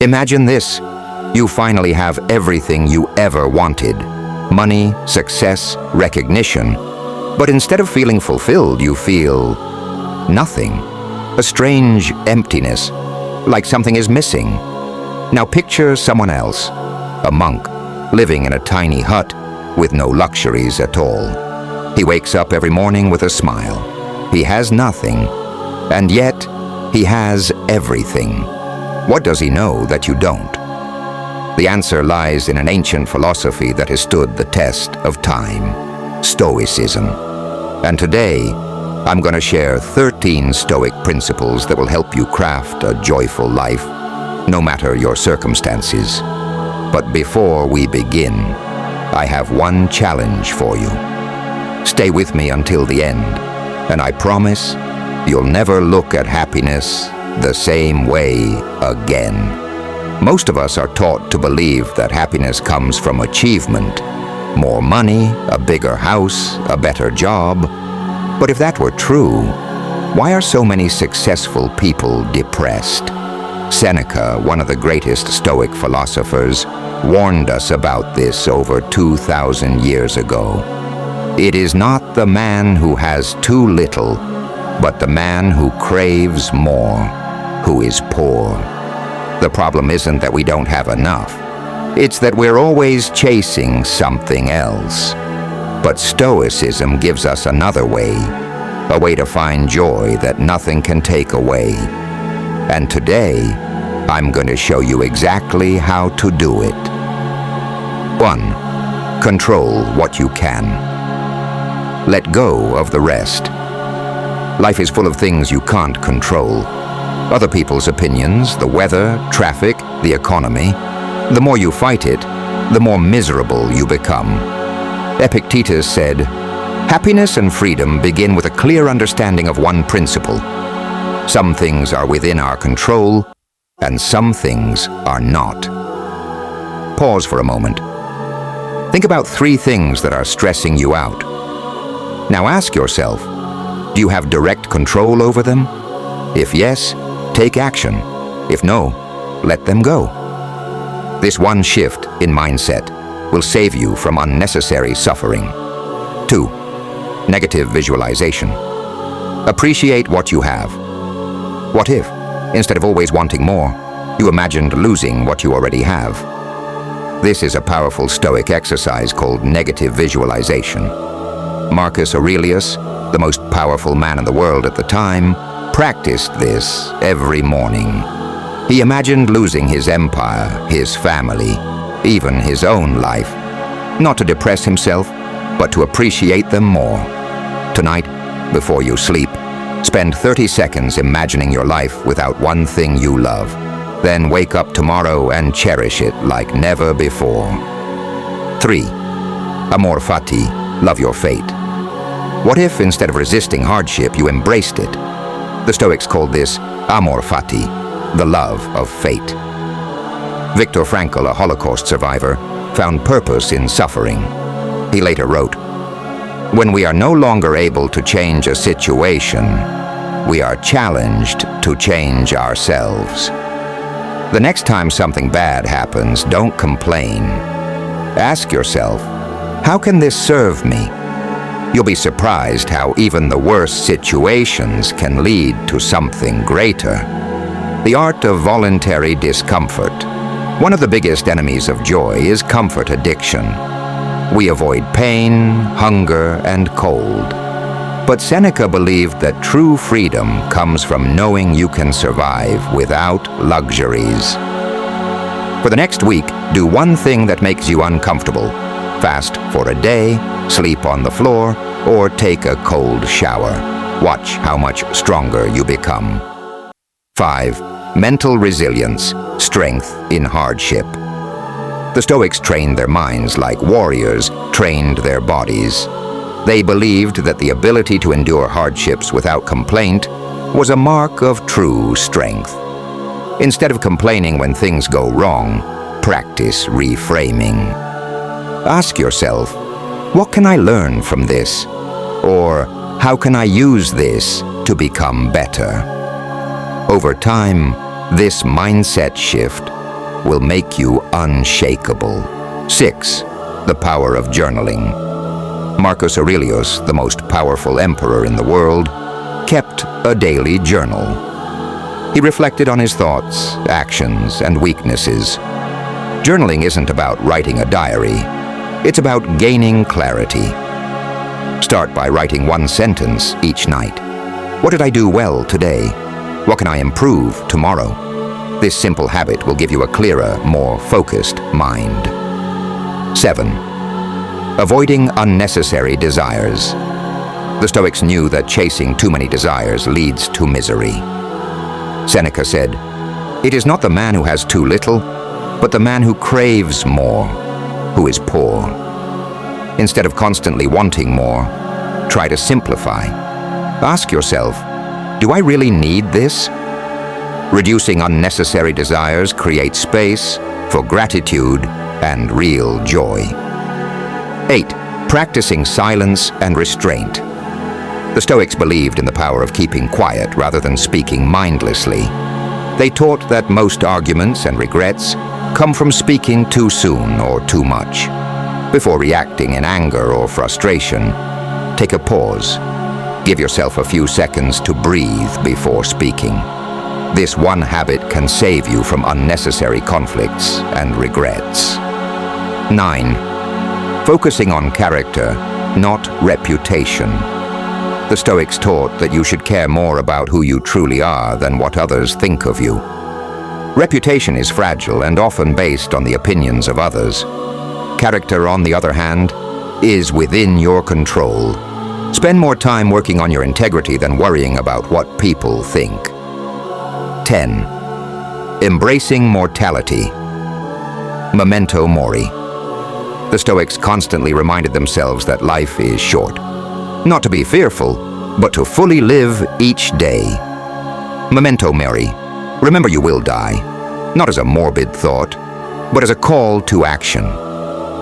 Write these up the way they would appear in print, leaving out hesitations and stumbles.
Imagine this. You finally have everything you ever wanted. Money, success, recognition. But instead of feeling fulfilled, you feel nothing. A strange emptiness, like something is missing. Now picture someone else, a monk, living in a tiny hut with no luxuries at all. He wakes up every morning with a smile. He has nothing, and yet he has everything. What does he know that you don't? The answer lies in an ancient philosophy that has stood the test of time, Stoicism. And today, I'm going to share 13 Stoic principles that will help you craft a joyful life, no matter your circumstances. But before we begin, I have one challenge for you. Stay with me until the end, and I promise you'll never look at happiness the same way again. Most of us are taught to believe that happiness comes from achievement, more money, a bigger house, a better job. But if that were true, why are so many successful people depressed? Seneca, one of the greatest Stoic philosophers, warned us about this over 2,000 years ago. It is not the man who has too little, but the man who craves more, who is poor. The problem isn't that we don't have enough. It's that we're always chasing something else. But Stoicism gives us another way, a way to find joy that nothing can take away. And today, I'm going to show you exactly how to do it. 1. Control what you can. Let go of the rest. Life is full of things you can't control. Other people's opinions, the weather, traffic, the economy. The more you fight it, the more miserable you become. Epictetus said, "Happiness and freedom begin with a clear understanding of one principle. Some things are within our control, and some things are not." Pause for a moment. Think about 3 things that are stressing you out. Now ask yourself, do you have direct control over them? If yes, take action. If no, let them go. This one shift in mindset will save you from unnecessary suffering. 2. Negative visualization. Appreciate what you have. What if, instead of always wanting more, you imagined losing what you already have? This is a powerful Stoic exercise called negative visualization. Marcus Aurelius, the most powerful man in the world at the time, practiced this every morning. He imagined losing his empire, his family, even his own life. Not to depress himself, but to appreciate them more. Tonight, before you sleep, spend 30 seconds imagining your life without one thing you love. Then wake up tomorrow and cherish it like never before. 3. Amor fati, love your fate. What if, instead of resisting hardship, you embraced it? The Stoics called this amor fati, the love of fate. Viktor Frankl, a Holocaust survivor, found purpose in suffering. He later wrote, "When we are no longer able to change a situation, we are challenged to change ourselves." The next time something bad happens, don't complain. Ask yourself, how can this serve me? You'll be surprised how even the worst situations can lead to something greater. The art of voluntary discomfort. One of the biggest enemies of joy is comfort addiction. We avoid pain, hunger, and cold. But Seneca believed that true freedom comes from knowing you can survive without luxuries. For the next week, do one thing that makes you uncomfortable. Fast for a day, sleep on the floor, or take a cold shower. Watch how much stronger you become. 5. Mental resilience, strength in hardship. The Stoics trained their minds like warriors trained their bodies. They believed that the ability to endure hardships without complaint was a mark of true strength. Instead of complaining when things go wrong, practice reframing. Ask yourself, what can I learn from this? Or how can I use this to become better? Over time, this mindset shift will make you unshakable. 6. The power of journaling. Marcus Aurelius, the most powerful emperor in the world, kept a daily journal. He reflected on his thoughts, actions, and weaknesses. Journaling isn't about writing a diary. It's about gaining clarity. Start by writing one sentence each night. What did I do well today? What can I improve tomorrow? This simple habit will give you a clearer, more focused mind. 7. Avoiding unnecessary desires. The Stoics knew that chasing too many desires leads to misery. Seneca said, "It is not the man who has too little, but the man who craves more, who is poor." Instead of constantly wanting more, try to simplify. Ask yourself, do I really need this? Reducing unnecessary desires creates space for gratitude and real joy. 8. Practicing silence and restraint. The Stoics believed in the power of keeping quiet rather than speaking mindlessly. They taught that most arguments and regrets come from speaking too soon or too much. Before reacting in anger or frustration, take a pause. Give yourself a few seconds to breathe before speaking. This one habit can save you from unnecessary conflicts and regrets. 9. Focusing on character, not reputation. The Stoics taught that you should care more about who you truly are than what others think of you. Reputation is fragile and often based on the opinions of others. Character, on the other hand, is within your control. Spend more time working on your integrity than worrying about what people think. 10. Embracing mortality. Memento mori. The Stoics constantly reminded themselves that life is short. Not to be fearful, but to fully live each day. Memento mori. Remember you will die, not as a morbid thought, but as a call to action.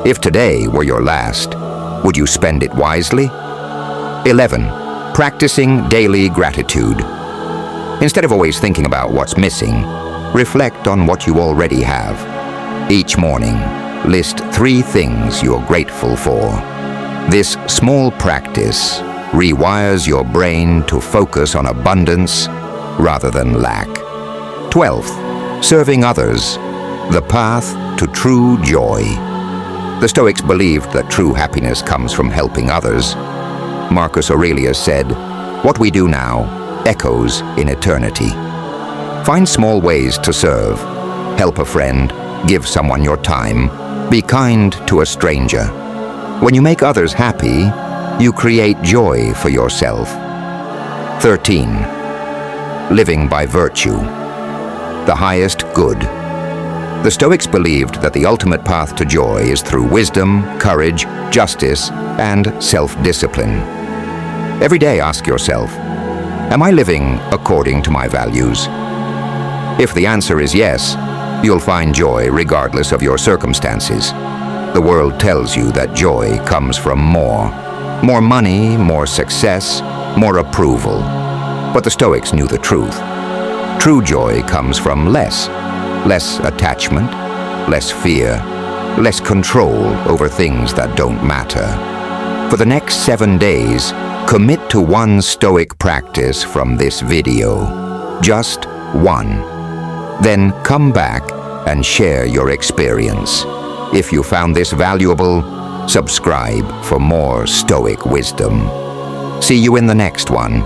If today were your last, would you spend it wisely? 11. Practicing daily gratitude. Instead of always thinking about what's missing, reflect on what you already have. Each morning, list 3 things you're grateful for. This small practice rewires your brain to focus on abundance rather than lack. 12th, serving others, the path to true joy. The Stoics believed that true happiness comes from helping others. Marcus Aurelius said, "What we do now echoes in eternity." Find small ways to serve. Help a friend, give someone your time, be kind to a stranger. When you make others happy, you create joy for yourself. 13. Living by virtue, the highest good. The Stoics believed that the ultimate path to joy is through wisdom, courage, justice, and self-discipline. Every day ask yourself, am I living according to my values? If the answer is yes, you'll find joy regardless of your circumstances. The world tells you that joy comes from more. More money, more success, more approval. But the Stoics knew the truth. True joy comes from less attachment, less fear, less control over things that don't matter. For the next 7 days, commit to one Stoic practice from this video. Just one. Then come back and share your experience. If you found this valuable, subscribe for more Stoic wisdom. See you in the next one.